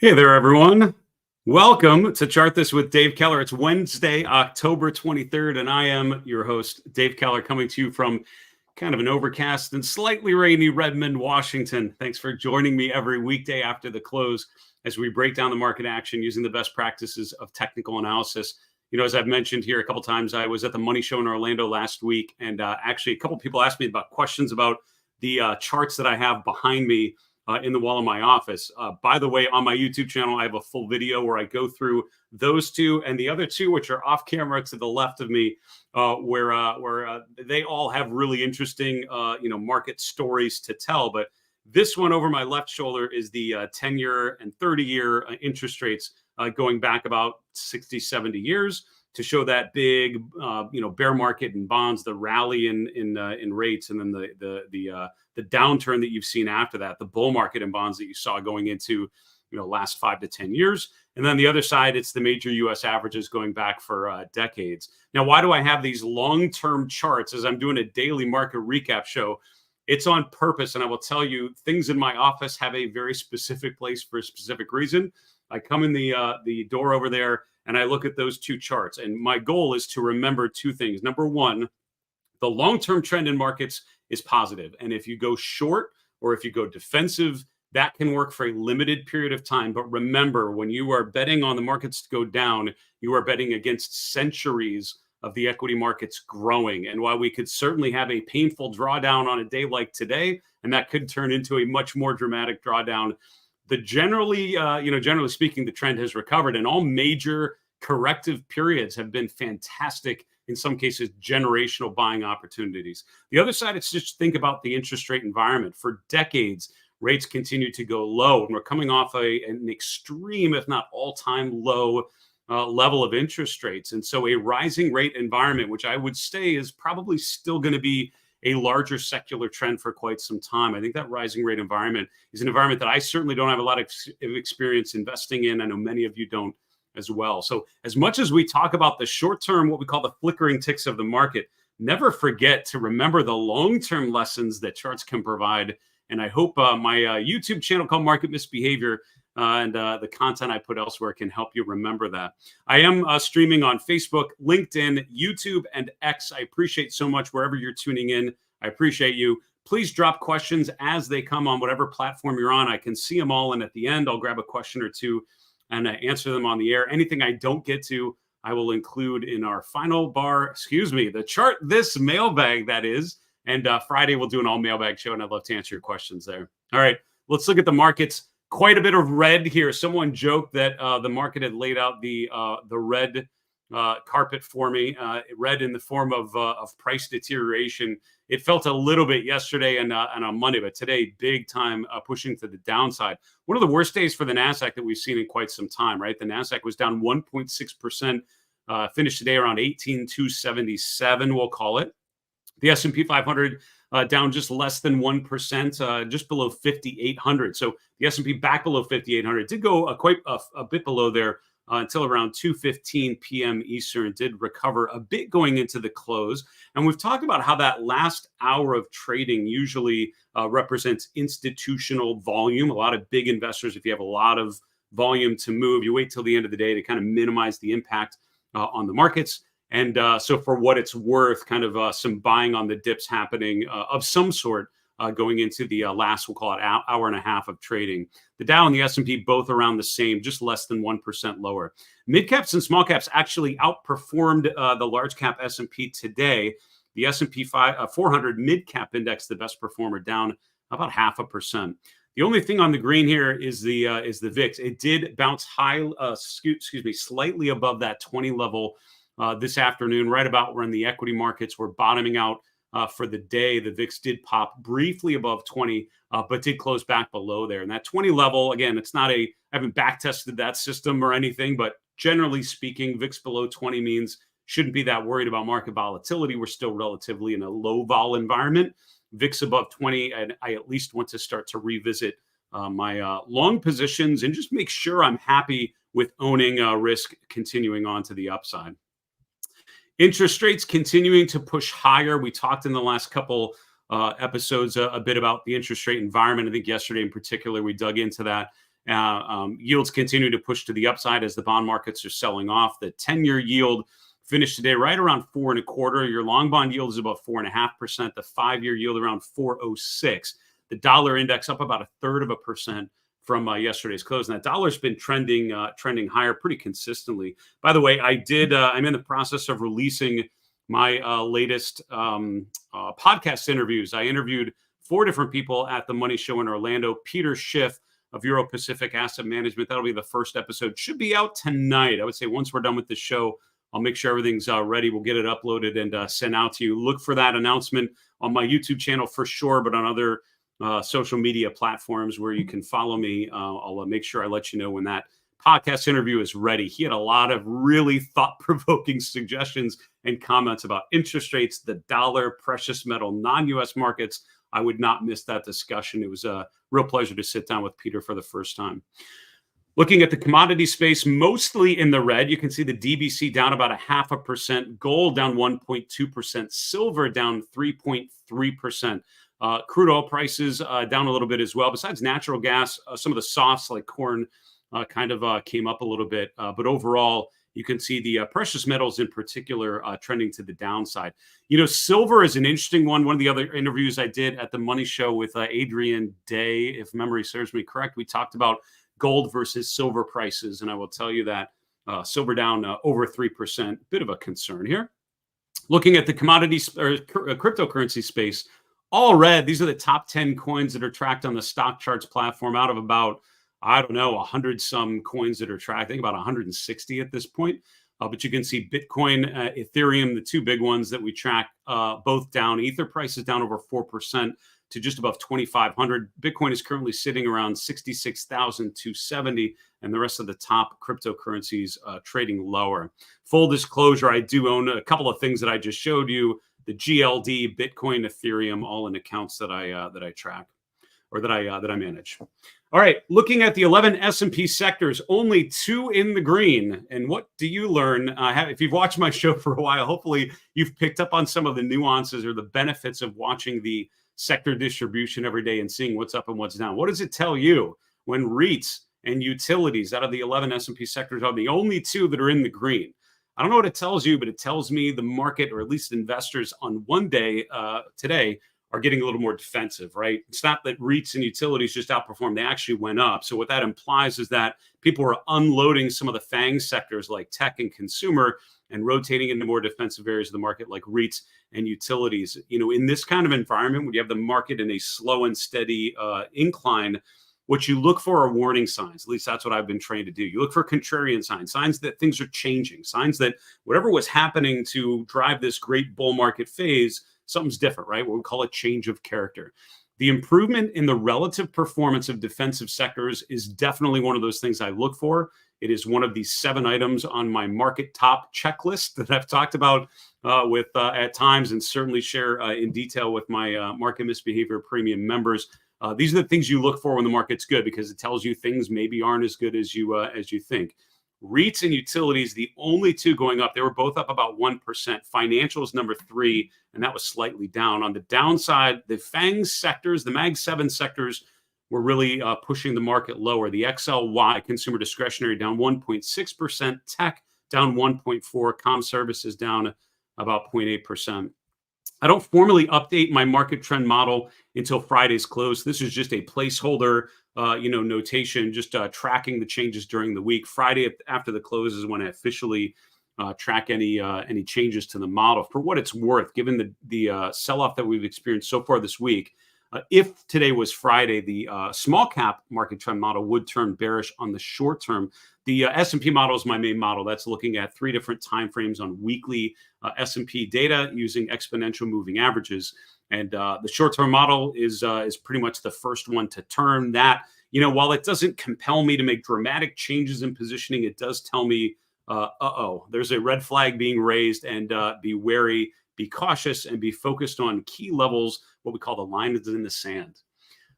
Hey there, everyone. Welcome to Chart This with Dave Keller. It's Wednesday, October 23rd, and I am your host, Dave Keller, coming to you from kind of an overcast and slightly rainy Redmond, Washington. Thanks for joining me every weekday after the close as we break down the market action using the best practices of technical analysis. You know, as I've mentioned here a couple times, I was at the Money Show in Orlando last week, and actually a couple people asked me about questions about the charts that I have behind me in the wall of my office. By the way, on my YouTube channel, I have a full video where I go through those two and the other two, which are off camera to the left of me, where they all have really interesting, market stories to tell. But this one over my left shoulder is the 10-year and 30-year interest rates going back about 60, 70 years to show that big, bear market in bonds, the rally in rates, and then the downturn that you've seen after that, the bull market in bonds that you saw going into, last 5 to 10 years. And then the other side, it's the major U.S. averages going back for decades. Now, why do I have these long-term charts as I'm doing a daily market recap show? It's on purpose, and I will tell you, things in my office have a very specific place for a specific reason. I come in the door over there, and I look at those two charts. And my goal is to remember two things. Number one, the long-term trend in markets is positive. And if you go short or if you go defensive, that can work for a limited period of time. But remember, when you are betting on the markets to go down, you are betting against centuries of the equity markets growing. And while we could certainly have a painful drawdown on a day like today, and that could turn into a much more dramatic drawdown, generally speaking, the trend has recovered, and all major corrective periods have been fantastic, in some cases, generational buying opportunities. The other side is just think about the interest rate environment. For decades, rates continue to go low, and we're coming off an extreme, if not all-time low level of interest rates. And so a rising rate environment, which I would say is probably still going to be a larger secular trend for quite some time. I think that rising rate environment is an environment that I certainly don't have a lot of experience investing in. I know many of you don't as well. So as much as we talk about the short term, what we call the flickering ticks of the market, never forget to remember the long-term lessons that charts can provide. And I hope my YouTube channel called Market Misbehavior and the content I put elsewhere can help you remember that. I am streaming on Facebook, LinkedIn, YouTube, and X. I appreciate so much wherever you're tuning in. I appreciate you. Please drop questions as they come on whatever platform you're on. I can see them all, and at the end, I'll grab a question or two and answer them on the air. Anything I don't get to, I will include in our final the Chart This mailbag, that is. And Friday, we'll do an all mailbag show, and I'd love to answer your questions there. All right, let's look at the markets. Quite a bit of red here. Someone joked that the market had laid out the red carpet for me, red in the form of price deterioration. It felt a little bit yesterday and on Monday, but today, big time pushing to the downside. One of the worst days for the NASDAQ that we've seen in quite some time, right? The NASDAQ was down 1.6%, finished today around 18,277, we'll call it. The S&P 500 down just less than 1%, just below 5,800. So the S&P back below 5,800. Did go quite a bit below there until around 2:15 p.m. Eastern. Did recover a bit going into the close. And we've talked about how that last hour of trading usually represents institutional volume. A lot of big investors, if you have a lot of volume to move, you wait till the end of the day to kind of minimize the impact on the markets. And so for what it's worth, kind of some buying on the dips happening of some sort going into the last, we'll call it hour and a half of trading. The Dow and the S&P both around the same, just less than 1% lower. Mid caps and small caps actually outperformed the large cap S&P today. The S&P 400 mid cap index, the best performer, down about 0.5%. The only thing on the green here is the VIX. It did bounce high, slightly above that 20 level this afternoon, right about when the equity markets were bottoming out for the day. The VIX did pop briefly above 20, but did close back below there. And that 20 level, again, I haven't back tested that system or anything, but generally speaking, VIX below 20 means shouldn't be that worried about market volatility. We're still relatively in a low vol environment. VIX above 20, and I at least want to start to revisit my long positions and just make sure I'm happy with owning risk continuing on to the upside. Interest rates continuing to push higher. We talked in the last couple episodes a bit about the interest rate environment. I think yesterday in particular, we dug into that. Yields continue to push to the upside as the bond markets are selling off. The 10-year yield finished today right around 4.25. Your long bond yield is about 4.5%. The 5-year yield around 4.06. The dollar index up about 1/3% from yesterday's close, and that dollar's been trending higher pretty consistently. By the way, I'm in the process of releasing my latest podcast interviews. I interviewed 4 different people at the Money Show in Orlando. Peter Schiff of Euro Pacific Asset Management. That'll be the first episode. Should be out tonight. I would say once we're done with the show, I'll make sure everything's ready. We'll get it uploaded and sent out to you. Look for that announcement on my YouTube channel for sure, but on other social media platforms where you can follow me. I'll make sure I let you know when that podcast interview is ready. He had a lot of really thought-provoking suggestions and comments about interest rates, the dollar, precious metal, non-U.S. markets. I would not miss that discussion. It was a real pleasure to sit down with Peter for the first time. Looking at the commodity space, mostly in the red, you can see the DBC down about 0.5%, gold down 1.2%, silver down 3.3%. Crude oil prices down a little bit as well. Besides natural gas, some of the softs like corn kind of came up a little bit. But overall, you can see the precious metals in particular trending to the downside. Silver is an interesting one. One of the other interviews I did at the Money Show with Adrian Day, if memory serves me correct, we talked about gold versus silver prices. And I will tell you that silver down over 3%, bit of a concern here. Looking at the commodities or cryptocurrency space, all red. These are the top 10 coins that are tracked on the stock charts platform out of about, 100 some coins that are tracked. I think about 160 at this point. But you can see Bitcoin, Ethereum, the 2 big ones that we track, both down. Ether price is down over 4% to just above 2,500. Bitcoin is currently sitting around 66,270, and the rest of the top cryptocurrencies trading lower. Full disclosure, I do own a couple of things that I just showed you. The GLD, Bitcoin, Ethereum, all in accounts that I track or that I manage. All right, looking at the 11 S&P sectors, only 2 in the green. And what do you learn? If you've watched my show for a while, hopefully you've picked up on some of the nuances or the benefits of watching the sector distribution every day and seeing what's up and what's down. What does it tell you when REITs and utilities out of the 11 S&P sectors are the only 2 that are in the green? I don't know what it tells you, but it tells me the market, or at least investors on one day today, are getting a little more defensive, right? It's not that REITs and utilities just outperformed. They actually went up. So what that implies is that people are unloading some of the FANG sectors like tech and consumer and rotating into more defensive areas of the market like REITs and utilities. In this kind of environment, when you have the market in a slow and steady incline, what you look for are warning signs. At least that's what I've been trained to do. You look for contrarian signs, signs that things are changing, signs that whatever was happening to drive this great bull market phase, something's different, right? What we call a change of character. The improvement in the relative performance of defensive sectors is definitely one of those things I look for. It is one of the 7 items on my market top checklist that I've talked about at times and certainly share in detail with my Market Misbehavior Premium members. These are the things you look for when the market's good because it tells you things maybe aren't as good as you think. REITs and utilities, the only 2 going up. They were both up about 1%. Financials number 3, and that was slightly down. On the downside, the FANG sectors, the Mag 7 sectors, were really pushing the market lower. The XLY, consumer discretionary, down 1.6%. Tech down 1.4%. Com services down about 0.8%. I don't formally update my market trend model until Friday's close. This is just a placeholder, notation, just tracking the changes during the week. Friday after the close is when I officially track any changes to the model. For what it's worth, given the sell-off that we've experienced so far this week, if today was Friday, the small cap market trend model would turn bearish on the short term. The S&P model is my main model. That's looking at 3 different time frames on weekly S&P data using exponential moving averages. And the short-term model is pretty much the first one to turn. That, while it doesn't compel me to make dramatic changes in positioning, it does tell me, there's a red flag being raised, and be wary, be cautious, and be focused on key levels, what we call the lines in the sand.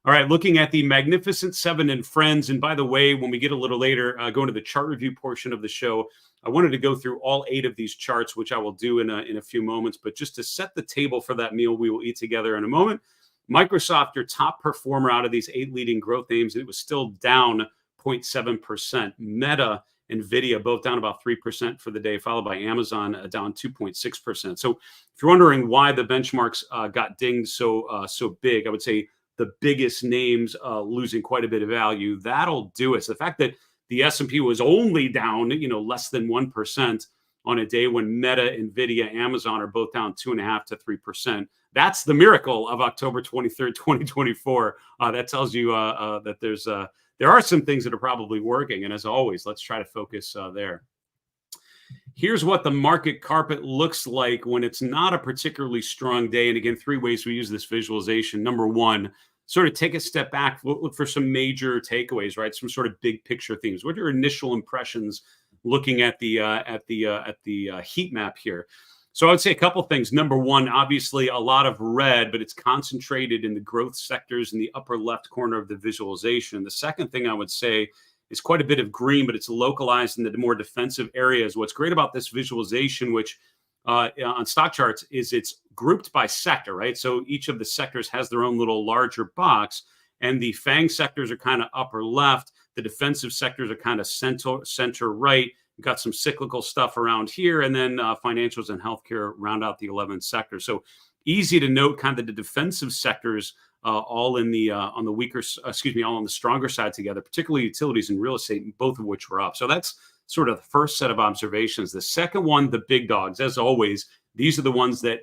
All right, looking at the Magnificent 7 and Friends. And by the way, when we get a little later, go into the chart review portion of the show, I wanted to go through all 8 of these charts, which I will do in a few moments. But just to set the table for that meal we will eat together in a moment, Microsoft, your top performer out of these 8 leading growth names, it was still down 0.7%. Meta, Nvidia, both down about 3% for the day, followed by Amazon down 2.6%. So if you're wondering why the benchmarks got dinged so big, I would say the biggest names losing quite a bit of value. That'll do it. So the fact that the S&P was only down, less than 1% on a day when Meta, Nvidia, Amazon are both down 2.5% to 3%. That's the miracle of October 23rd, 2024. That tells you that there are some things that are probably working. And as always, let's try to focus there. Here's what the market carpet looks like when it's not a particularly strong day. And again, 3 ways we use this visualization. Number one, sort of take a step back, look for some major takeaways, right? Some sort of big picture themes. What are your initial impressions looking at the heat map here? So I would say a couple things. Number one, obviously a lot of red, but it's concentrated in the growth sectors in the upper left corner of the visualization. The second thing I would say is quite a bit of green, but it's localized in the more defensive areas. What's great about this visualization, which on stock charts, is it's grouped by sector, right? So each of the sectors has their own little larger box, and the FANG sectors are kind of upper left. The defensive sectors are kind of center right. We've got some cyclical stuff around here, and then financials and healthcare round out the 11th sector. So easy to note kind of the defensive sectors all in the on the weaker, all on the stronger side together, particularly utilities and real estate, both of which were up. So that's sort of the first set of observations. The second one, the big dogs, as always, these are the ones that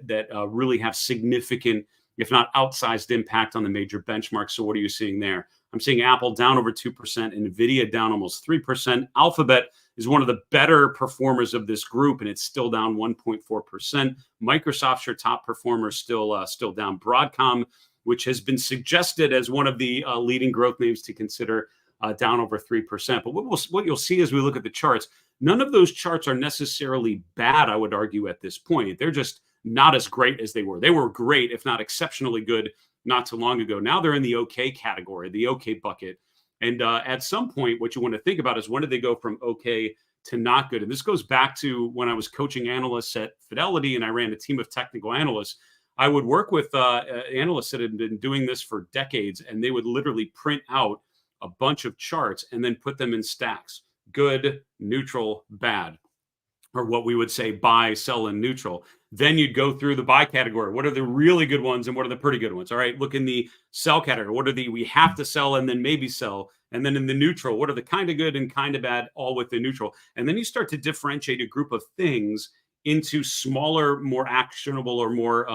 really have significant, if not outsized, impact on the major benchmarks. So what are you seeing there? I'm seeing Apple down over 2%, Nvidia down almost 3%. Alphabet is one of the better performers of this group, and it's still down 1.4%. Microsoft's your top performer, still down. Broadcom, which has been suggested as one of the leading growth names to consider, down over 3%. But what you'll see as we look at the charts, none of those charts are necessarily bad, I would argue, at this point. They're just not as great as they were. They were great, if not exceptionally good, not too long ago. Now they're in the okay category, the okay bucket. And at some point, what you want to think about is when did they go from okay to not good? And this goes back to when I was coaching analysts at Fidelity and I ran a team of technical analysts. I would work with analysts that had been doing this for decades, and they would literally print out a bunch of charts and then put them in stacks: good, neutral, bad, or what we would say buy, sell, and neutral. Then you'd go through the buy category. What are the really good ones and what are the pretty good ones? All right, look in the sell category. What are the we have to sell and then maybe sell? And then in the neutral, what are the kind of good and kind of bad, all with the neutral? And then you start to differentiate a group of things into smaller, more actionable, or more,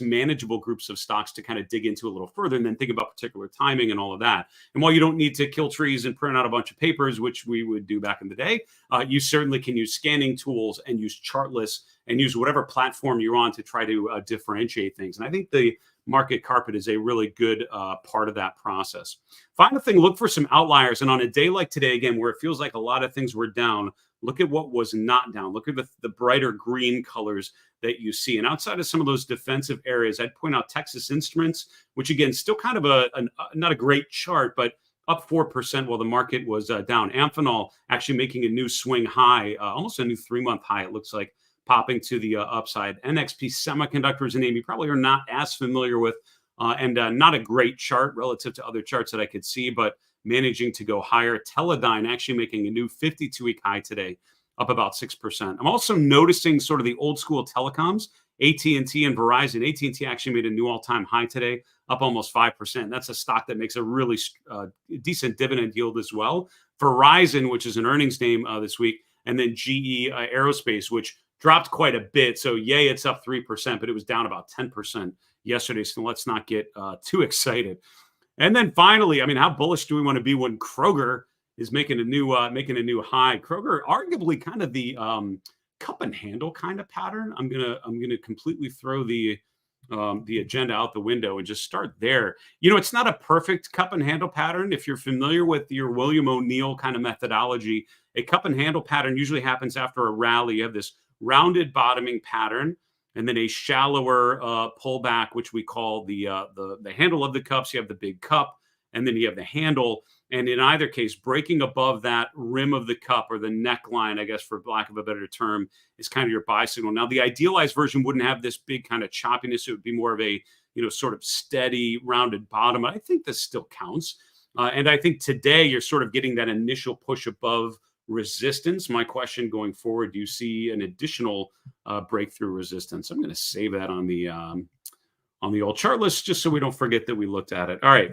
manageable groups of stocks to kind of dig into a little further, and then think about particular timing and all of that. And while you don't need to kill trees and print out a bunch of papers, which we would do back in the day, you certainly can use scanning tools and use chart lists and use whatever platform you're on to try to differentiate things. And I think the market carpet is a really good part of that process. Final thing, look for some outliers. And on a day like today, again, where it feels like a lot of things were down, look at what was not down. Look at the brighter green colors that you see. And outside of some of those defensive areas, I'd point out Texas Instruments, which again, still kind of not a great chart, but up 4% while the market was down. Amphenol actually making a new swing high, almost a new 3-month high, it looks like, popping to the upside. NXP Semiconductor is a name you probably are not as familiar with, and not a great chart relative to other charts that I could see, but managing to go higher. Teledyne actually making a new 52-week high today, up about 6%. I'm also noticing sort of the old school telecoms, AT&T and Verizon. AT&T actually made a new all-time high today, up almost 5%. That's a stock that makes a really decent dividend yield as well. Verizon, which is an earnings name this week, and then GE Aerospace, which dropped quite a bit. So yay, it's up 3%, but it was down about 10% yesterday. So let's not get too excited. And then finally, I mean, how bullish do we want to be when Kroger is making a new high? Kroger, arguably kind of the cup and handle kind of pattern. I'm gonna completely throw the agenda out the window and just start there. It's not a perfect cup and handle pattern. If you're familiar with your William O'Neill kind of methodology, a cup and handle pattern usually happens after a rally. You have this rounded bottoming pattern, and then a shallower pullback, which we call the handle of the cups. You have the big cup, and then you have the handle. And in either case, breaking above that rim of the cup, or the neckline, I guess, for lack of a better term, is kind of your buy signal. Now, the idealized version wouldn't have this big kind of choppiness. It would be more of a sort of steady rounded bottom. I think this still counts. And I think today you're sort of getting that initial push above resistance. My question going forward, do you see an additional breakthrough resistance? I'm going to save that on the old chart list just so we don't forget that we looked at it. All right,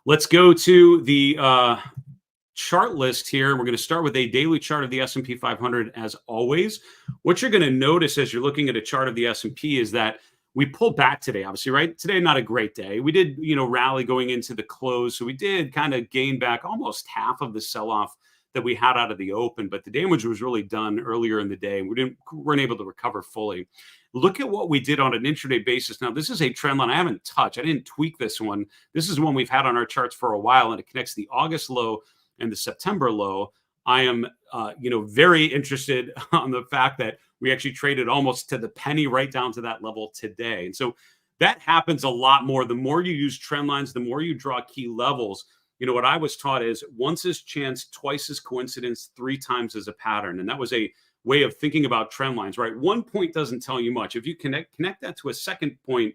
let's go to the chart list here. We're going to start with a daily chart of the S&P 500 as always. What you're going to notice as you're looking at a chart of the S&P is that we pulled back today, obviously, right? Today, not a great day. We did, rally going into the close. So we did kind of gain back almost half of the sell-off that we had out of the open, but the damage was really done earlier in the day. We weren't able to recover fully. Look at what we did on an intraday basis. Now, this is a trend line I haven't touched. I didn't tweak this one. This is one we've had on our charts for a while, and it connects the August low and the September low. I am, very interested on the fact that we actually traded almost to the penny right down to that level today. And so that happens a lot more. The more you use trend lines, the more you draw key levels. What I was taught is once is chance, twice is coincidence, three times is a pattern. And that was a way of thinking about trend lines, right? One point doesn't tell you much. If you connect that to a second point,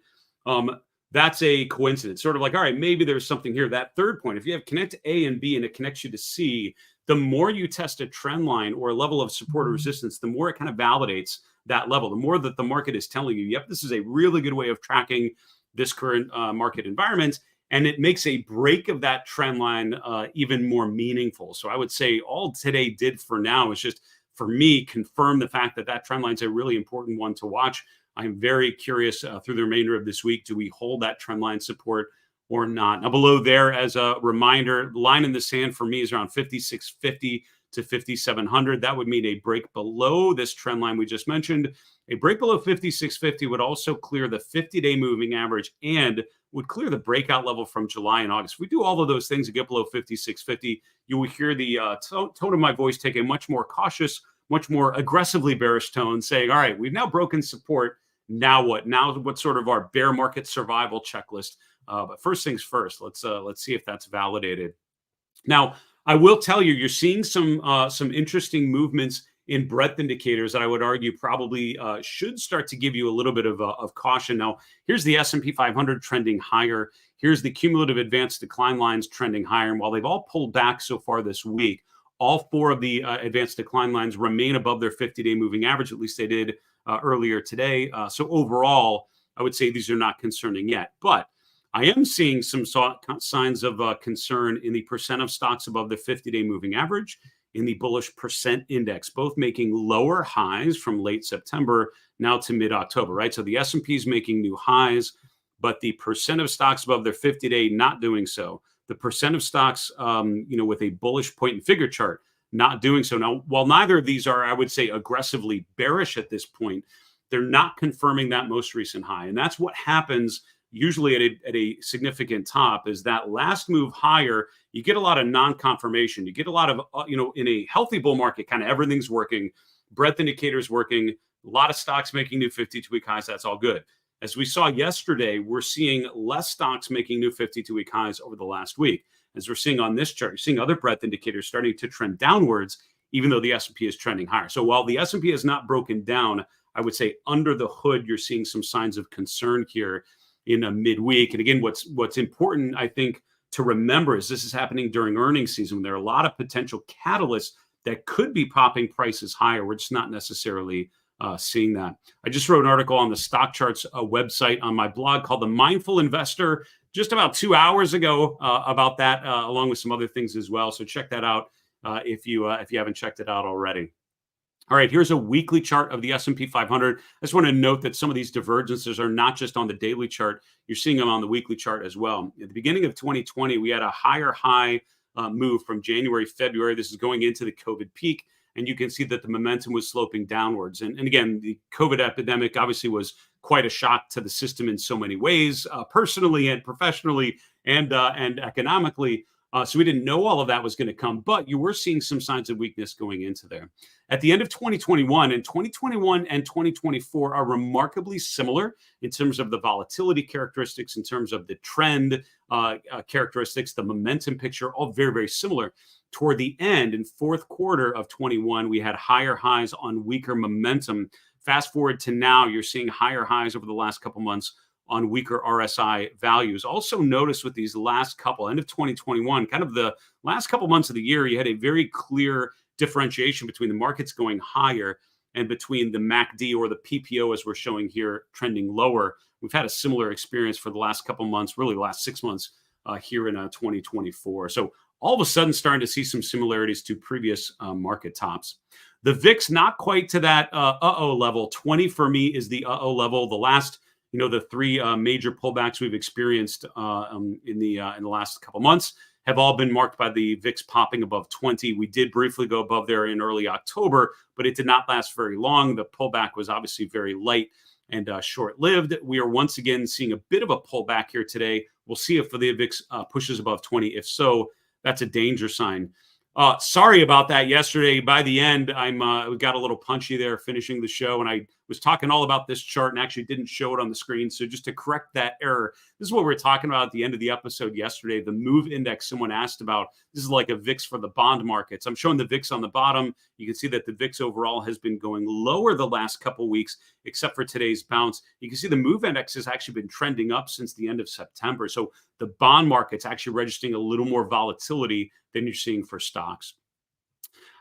that's a coincidence. Sort of like, all right, maybe there's something here. That third point, if you have connect A and B and it connects you to C, the more you test a trend line or a level of support or resistance, the more it kind of validates that level, the more that the market is telling you, yep, this is a really good way of tracking this current market environment. And it makes a break of that trend line even more meaningful. So I would say all today did for now is just, for me, confirm the fact that that trend line is a really important one to watch. I'm very curious through the remainder of this week, do we hold that trend line support or not? Now below there, as a reminder, line in the sand for me is around 5,650 to 5,700. That would mean a break below this trend line we just mentioned. A break below 5,650 would also clear the 50-day moving average and would clear the breakout level from July and August. If we do all of those things and get below 5,650, you will hear the tone of my voice take a much more cautious, much more aggressively bearish tone, saying, all right, we've now broken support. Now what? Now what's sort of our bear market survival checklist? But first things first, let's see if that's validated. Now, I will tell you, you're seeing some interesting movements in breadth indicators that I would argue probably should start to give you a little bit of caution. Now, here's the S&P 500 trending higher. Here's the cumulative advanced decline lines trending higher. And while they've all pulled back so far this week, all four of the advanced decline lines remain above their 50-day moving average. At least they did earlier today. So overall, I would say these are not concerning yet. But I am seeing some signs of concern in the percent of stocks above the 50-day moving average, in the bullish percent index, both making lower highs from late September now to mid-October, right? So the S&P is making new highs, but the percent of stocks above their 50-day not doing so. The percent of stocks, with a bullish point and figure chart not doing so. Now, while neither of these are, I would say, aggressively bearish at this point, they're not confirming that most recent high. And that's what happens usually at a significant top, is that last move higher, you get a lot of non-confirmation. You get a lot of, in a healthy bull market, kind of everything's working, breadth indicators working, a lot of stocks making new 52-week highs. That's all good. As we saw yesterday, we're seeing less stocks making new 52-week highs over the last week. As we're seeing on this chart, you're seeing other breadth indicators starting to trend downwards, even though the S&P is trending higher. So while the S&P has not broken down, I would say under the hood, you're seeing some signs of concern here in a midweek. And again, what's important, I think, to remember is this is happening during earnings season. There are a lot of potential catalysts that could be popping prices higher. We're just not necessarily seeing that. I just wrote an article on the Stock Charts website on my blog called The Mindful Investor just about 2 hours ago about that, along with some other things as well. So check that out if you haven't checked it out already. All right, here's a weekly chart of the S&P 500. I just want to note that some of these divergences are not just on the daily chart. You're seeing them on the weekly chart as well. At the beginning of 2020, we had a higher high move from January, February. This is going into the COVID peak. And you can see that the momentum was sloping downwards. And again, the COVID epidemic obviously was quite a shock to the system in so many ways, personally and professionally and economically. So we didn't know all of that was going to come, but you were seeing some signs of weakness going into there. At the end of 2021, and 2021 and 2024 are remarkably similar in terms of the volatility characteristics, in terms of the trend characteristics, the momentum picture, all very, very similar. Toward the end, in fourth quarter of 21, we had higher highs on weaker momentum. Fast forward to now, you're seeing higher highs over the last couple months on weaker RSI values. Also notice with these last couple, end of 2021, kind of the last couple months of the year, you had a very clear differentiation between the markets going higher and between the MACD or the PPO, as we're showing here, trending lower. We've had a similar experience for the last couple months, really the last 6 months here in 2024. So all of a sudden starting to see some similarities to previous market tops. The VIX not quite to that level. 20 for me is the level. The last, the three major pullbacks we've experienced in the last couple months have all been marked by the VIX popping above 20. We did briefly go above there in early October, but it did not last very long. The pullback was obviously very light and short-lived. We are once again seeing a bit of a pullback here today. We'll see if the VIX pushes above 20. If so, that's a danger sign. Sorry about that yesterday. By the end, we got a little punchy there finishing the show, and I was talking all about this chart and actually didn't show it on the screen. So just to correct that error, this is what we were talking about at the end of the episode yesterday. The MOVE index someone asked about. This is like a VIX for the bond markets. I'm showing the VIX on the bottom. You can see that the VIX overall has been going lower the last couple weeks, except for today's bounce. You can see the MOVE index has actually been trending up since the end of September. So the bond market's actually registering a little more volatility than you're seeing for stocks.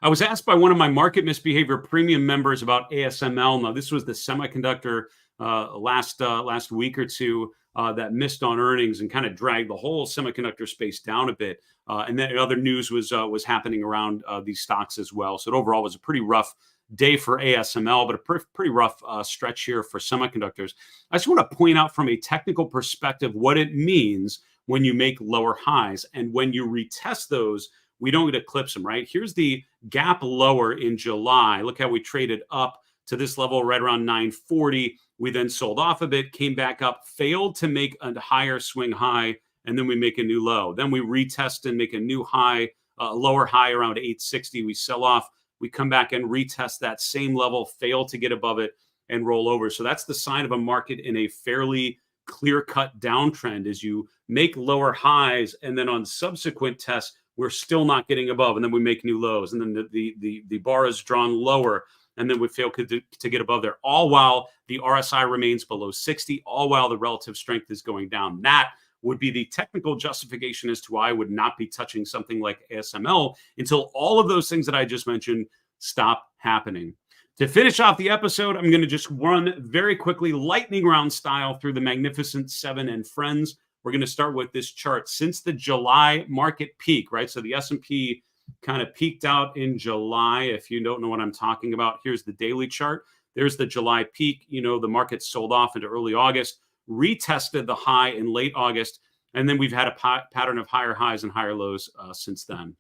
I was asked by one of my Market Misbehavior Premium members about ASML. Now, this was the semiconductor last week or two that missed on earnings and kind of dragged the whole semiconductor space down a bit. And then other news was happening around these stocks as well. So it overall was a pretty rough day for ASML, but a pretty rough stretch here for semiconductors. I just want to point out from a technical perspective what it means when you make lower highs. And when you retest those, we don't eclipse them, right? Here's the gap lower in July. Look how we traded up to this level right around 940. We then sold off a bit, came back up, failed to make a higher swing high, and then we make a new low. Then we retest and make a new high, lower high around 860. We sell off. We come back and retest that same level, fail to get above it, and roll over. So that's the sign of a market in a fairly clear-cut downtrend, as you make lower highs, and then on subsequent tests, we're still not getting above, and then we make new lows, and then the bar is drawn lower, and then we fail to get above there, all while the RSI remains below 60, all while the relative strength is going down. That would be the technical justification as to why I would not be touching something like ASML until all of those things that I just mentioned stop happening. To finish off the episode, I'm going to just run very quickly, lightning round style, through the Magnificent Seven and Friends. We're going to start with this chart. Since the July market peak, right? So the S&P kind of peaked out in July. If you don't know what I'm talking about, here's the daily chart. There's the July peak. The market sold off into early August, retested the high in late August, and then we've had a pattern of higher highs and higher lows since then.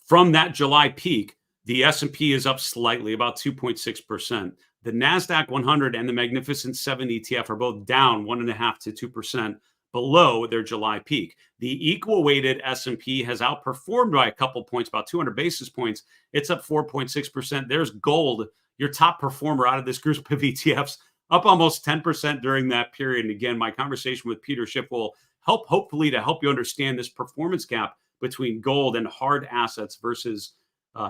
From that July peak, the S&P is up slightly, about 2.6%. The NASDAQ 100 and the Magnificent 7 ETF are both down 1.5% to 2% below their July peak. The equal weighted S&P has outperformed by a couple points, about 200 basis points. It's up 4.6%. There's gold, your top performer out of this group of ETFs, up almost 10% during that period. And again, my conversation with Peter Schiff will hopefully to help you understand this performance gap between gold and hard assets versus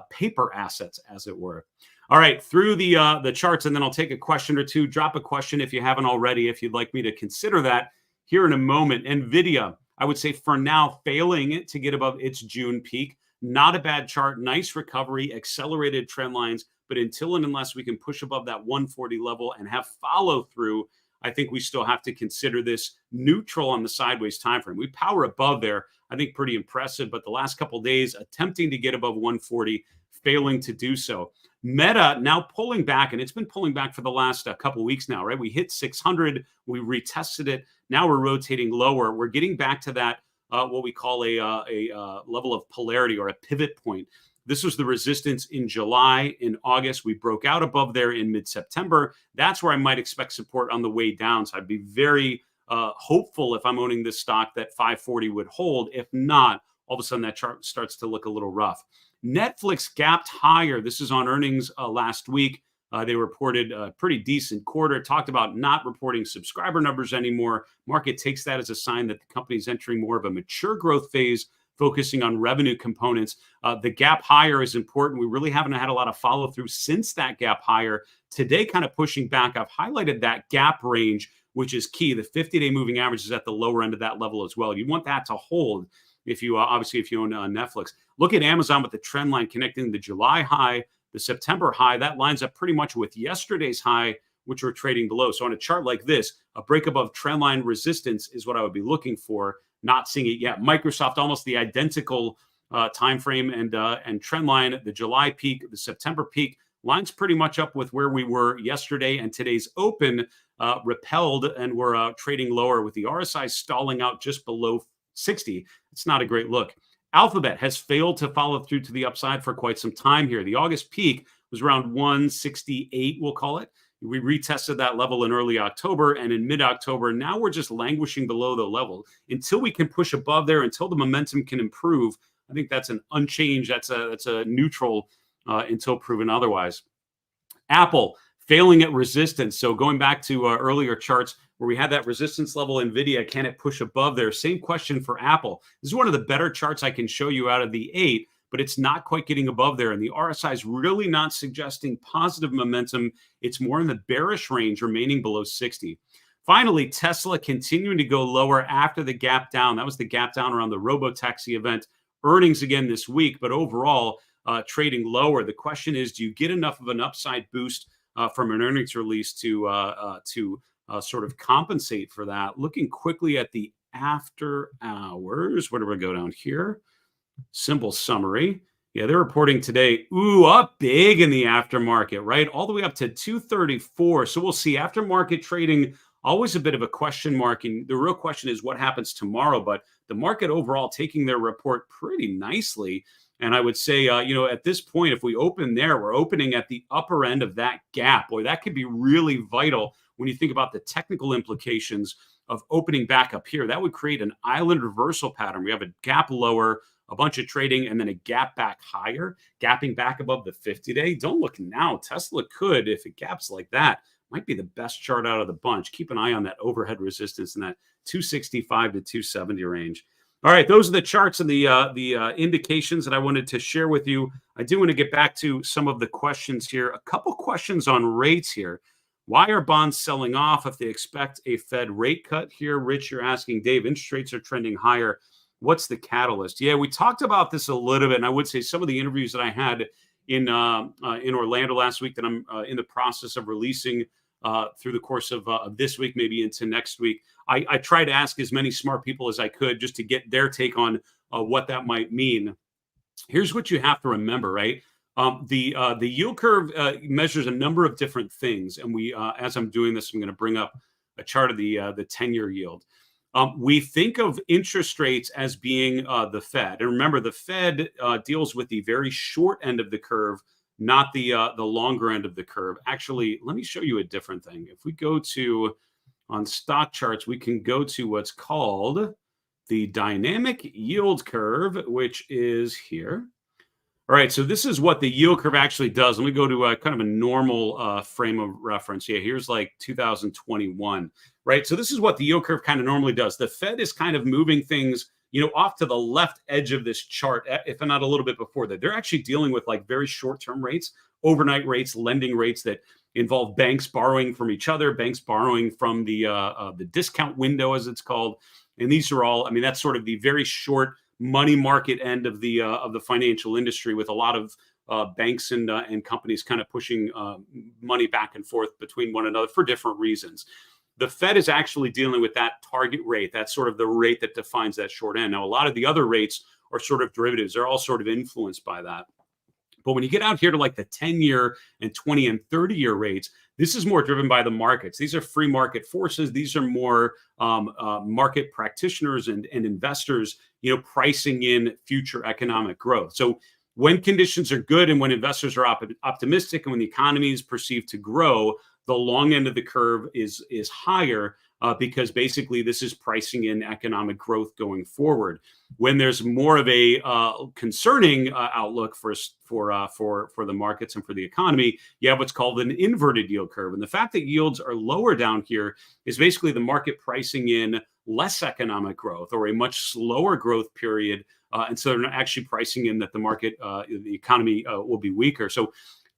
paper assets, as it were. All right, through the charts, and then I'll take a question or two. Drop a question if you haven't already, if you'd like me to consider that here in a moment. NVIDIA, I would say for now, failing to get above its June peak. Not a bad chart, nice recovery, accelerated trend lines, but until and unless we can push above that 140 level and have follow through, I think we still have to consider this neutral on the sideways time frame. We power above there, I think pretty impressive, but the last couple of days attempting to get above 140, failing to do so. Meta now pulling back, and it's been pulling back for the last couple of weeks now, right? We hit 600, we retested it. Now we're rotating lower. We're getting back to that, what we call a level of polarity or a pivot point. This was the resistance in July. In August, we broke out above there in mid-September. That's where I might expect support on the way down. So I'd be very hopeful if I'm owning this stock that 540 would hold. If not, all of a sudden that chart starts to look a little rough. Netflix gapped higher. This is on earnings last week. They reported a pretty decent quarter, talked about not reporting subscriber numbers anymore. Market takes that as a sign that the company is entering more of a mature growth phase, focusing on revenue components. The gap higher is important. We really haven't had a lot of follow through since that gap higher. Today, kind of pushing back. I've highlighted that gap range which is key. The 50-day moving average is at the lower end of that level as well. You want that to hold if you obviously if you own Netflix. Look at Amazon with the trend line connecting the July high, the September high. That lines up pretty much with yesterday's high, which we're trading below. So on a chart like this, a break above trend line resistance is what I would be looking for. Not seeing it yet. Microsoft, almost the identical time frame and trend line. The July peak, the September peak lines pretty much up with where we were yesterday, and today's open repelled, and we're trading lower with the RSI stalling out just below 60. It's not a great look. Alphabet has failed to follow through to the upside for quite some time here. The August peak was around 168, we'll call it. We retested that level in early October and in mid-October. Now we're just languishing below the level. Until we can push above there, until the momentum can improve, I think that's an unchanged, that's a neutral until proven otherwise. Apple failing at resistance. So going back to earlier charts where we had that resistance level, NVIDIA, can it push above there? Same question for Apple. This is one of the better charts I can show you out of the 8, but it's not quite getting above there. And the RSI is really not suggesting positive momentum. It's more in the bearish range, remaining below 60. Finally, Tesla continuing to go lower after the gap down. That was the gap down around the robotaxi event. Earnings again this week, but overall trading lower. The question is, do you get enough of an upside boost from an earnings release to sort of compensate for that? Looking quickly at the after hours, where do we go down here? Simple summary. Yeah, they're reporting today, up big in the aftermarket, right? All the way up to 234. So we'll see. Aftermarket trading, always a bit of a question mark. And the real question is what happens tomorrow. But the market overall taking their report pretty nicely. And I would say, at this point, if we open there, we're opening at the upper end of that gap. Boy, that could be really vital when you think about the technical implications of opening back up here. That would create an island reversal pattern. We have a gap lower, a bunch of trading, and then a gap back higher, gapping back above the 50-day. Don't look now. Tesla could, if it gaps like that, might be the best chart out of the bunch. Keep an eye on that overhead resistance in that 265 to 270 range. All right, those are the charts and the indications that I wanted to share with you. I do want to get back to some of the questions here. A couple questions on rates here. Why are bonds selling off if they expect a Fed rate cut here? Rich, you're asking, Dave, interest rates are trending higher. What's the catalyst? Yeah, we talked about this a little bit, and I would say some of the interviews that I had in Orlando last week that I'm in the process of releasing through the course of this week, maybe into next week. I try to ask as many smart people as I could just to get their take on what that might mean. Here's what you have to remember, right? The yield curve measures a number of different things. And we, as I'm doing this, I'm going to bring up a chart of the 10-year yield. We think of interest rates as being the Fed. And remember, the Fed deals with the very short end of the curve, not the longer end of the curve. Actually, let me show you a different thing. If we go to, on stock charts, we can go to what's called the dynamic yield curve, which is here. All right, so this is what the yield curve actually does. Let me go to kind of a normal frame of reference. Yeah, here's like 2021, right? So this is what the yield curve kind of normally does. The Fed is kind of moving things, off to the left edge of this chart, if not a little bit before that. They're actually dealing with like very short-term rates, overnight rates, lending rates that involve banks borrowing from each other, banks borrowing from the discount window, as it's called. And these are all, that's sort of the very short money market end of the financial industry, with a lot of banks and companies kind of pushing money back and forth between one another for different reasons. The Fed is actually dealing with that target rate. That's sort of the rate that defines that short end. Now, a lot of the other rates are sort of derivatives. They're all sort of influenced by that. But when you get out here to like the 10-year and 20 and 30-year rates, this is more driven by the markets. These are free market forces. These are more market practitioners and investors, pricing in future economic growth. So when conditions are good and when investors are optimistic and when the economy is perceived to grow, the long end of the curve is higher because basically this is pricing in economic growth going forward. When there's more of a concerning outlook for the markets and for the economy, you have what's called an inverted yield curve. And the fact that yields are lower down here is basically the market pricing in less economic growth or a much slower growth period. And so they're not actually pricing in that the market, the economy will be weaker. So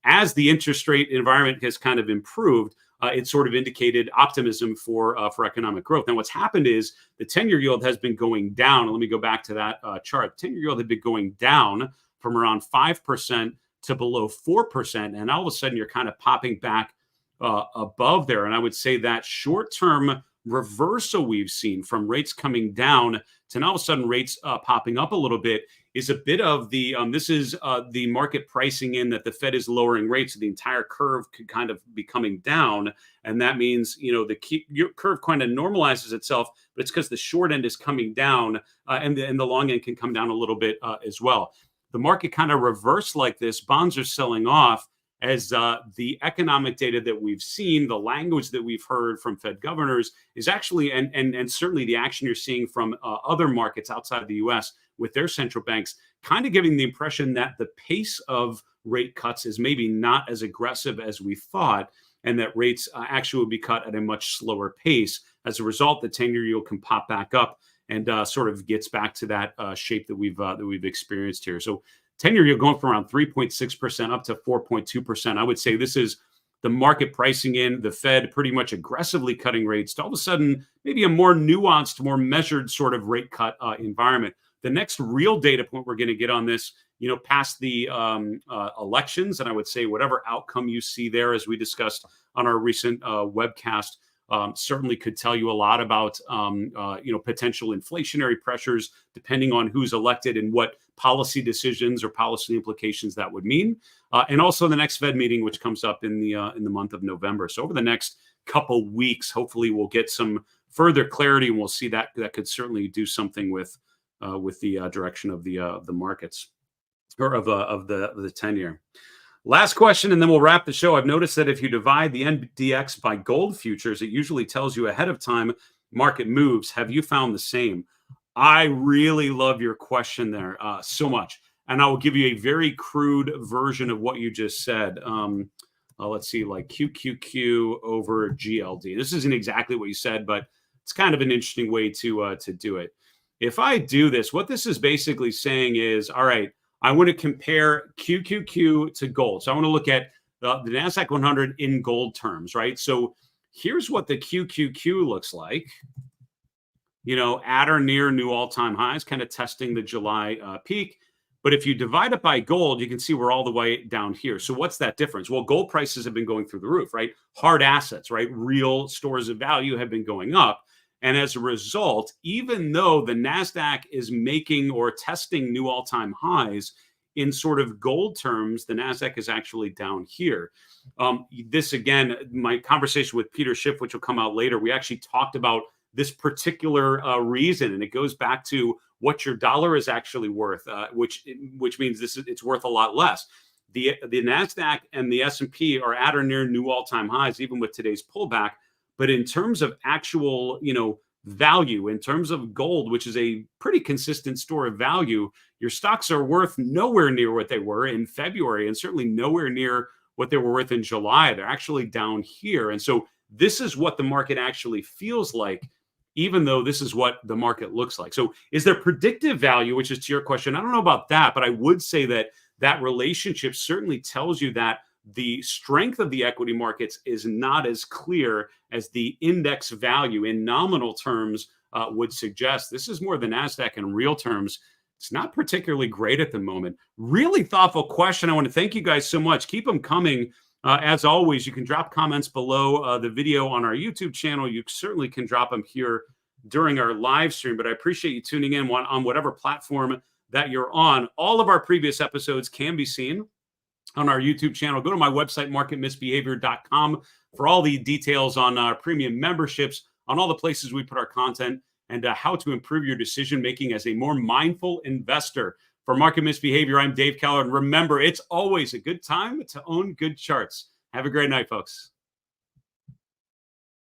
as the interest rate environment has kind of improved, it sort of indicated optimism for economic growth. Now, what's happened is the 10-year yield has been going down. Let me go back to that chart. The 10-year yield had been going down from around 5% to below 4. And all of a sudden, you're kind of popping back above there. And I would say that short-term reversal we've seen from rates coming down to now all of a sudden rates popping up a little bit is a bit of the this is the market pricing in that the Fed is lowering rates, so the entire curve could kind of be coming down, and that means the curve kind of normalizes itself, but it's because the short end is coming down and the long end can come down a little bit as well. The market kind of reversed like this. Bonds are selling off as the economic data that we've seen, the language that we've heard from Fed governors is actually, and certainly the action you're seeing from other markets outside of the U.S. with their central banks, kind of giving the impression that the pace of rate cuts is maybe not as aggressive as we thought, and that rates actually will be cut at a much slower pace. As a result, the 10-year yield can pop back up and sort of gets back to that shape that we've experienced here. So 10-year yield going from around 3.6% up to 4.2%. I would say this is the market pricing in the Fed pretty much aggressively cutting rates to all of a sudden maybe a more nuanced, more measured sort of rate cut environment. The next real data point we're going to get on this, past the elections, and I would say whatever outcome you see there, as we discussed on our recent webcast, certainly could tell you a lot about potential inflationary pressures depending on who's elected and what policy decisions or policy implications that would mean, and also the next Fed meeting, which comes up in the month of November. So over the next couple weeks, hopefully we'll get some further clarity, and we'll see that could certainly do something with the direction of the markets or of the 10-year. Last question, and then we'll wrap the show. I've noticed that if you divide the NDX by gold futures, it usually tells you ahead of time market moves. Have you found the same? I really love your question there so much. And I will give you a very crude version of what you just said. Let's see, like QQQ over GLD. This isn't exactly what you said, but it's kind of an interesting way to do it. If I do this, what this is basically saying is, all right, I want to compare QQQ to gold. So I want to look at the NASDAQ 100 in gold terms, right? So here's what the QQQ looks like, at or near new all-time highs, kind of testing the July peak. But if you divide it by gold, you can see we're all the way down here. So what's that difference? Well, gold prices have been going through the roof, right? Hard assets, right? Real stores of value have been going up. And as a result, even though the NASDAQ is making or testing new all-time highs in sort of gold terms, the NASDAQ is actually down here. This, again, my conversation with Peter Schiff, which will come out later, we actually talked about this particular reason, and it goes back to what your dollar is actually worth, which means it's worth a lot less. The NASDAQ and the S&P are at or near new all-time highs, even with today's pullback. But in terms of actual, value, in terms of gold, which is a pretty consistent store of value, your stocks are worth nowhere near what they were in February, and certainly nowhere near what they were worth in July. They're actually down here. And so this is what the market actually feels like, even though this is what the market looks like. So is there predictive value, which is to your question? I don't know about that, but I would say that relationship certainly tells you that the strength of the equity markets is not as clear as the index value in nominal terms would suggest. This is more the NASDAQ in real terms. It's not particularly great at the moment. Really thoughtful question. I want to thank you guys so much. Keep them coming. As always, you can drop comments below the video on our YouTube channel. You certainly can drop them here during our live stream, but I appreciate you tuning in on whatever platform that you're on. All of our previous episodes can be seen on our YouTube channel. Go to my website, marketmisbehavior.com, for all the details on our premium memberships, on all the places we put our content, and how to improve your decision making as a more mindful investor. For Market Misbehavior, I'm Dave Keller. And remember, it's always a good time to own good charts. Have a great night, folks.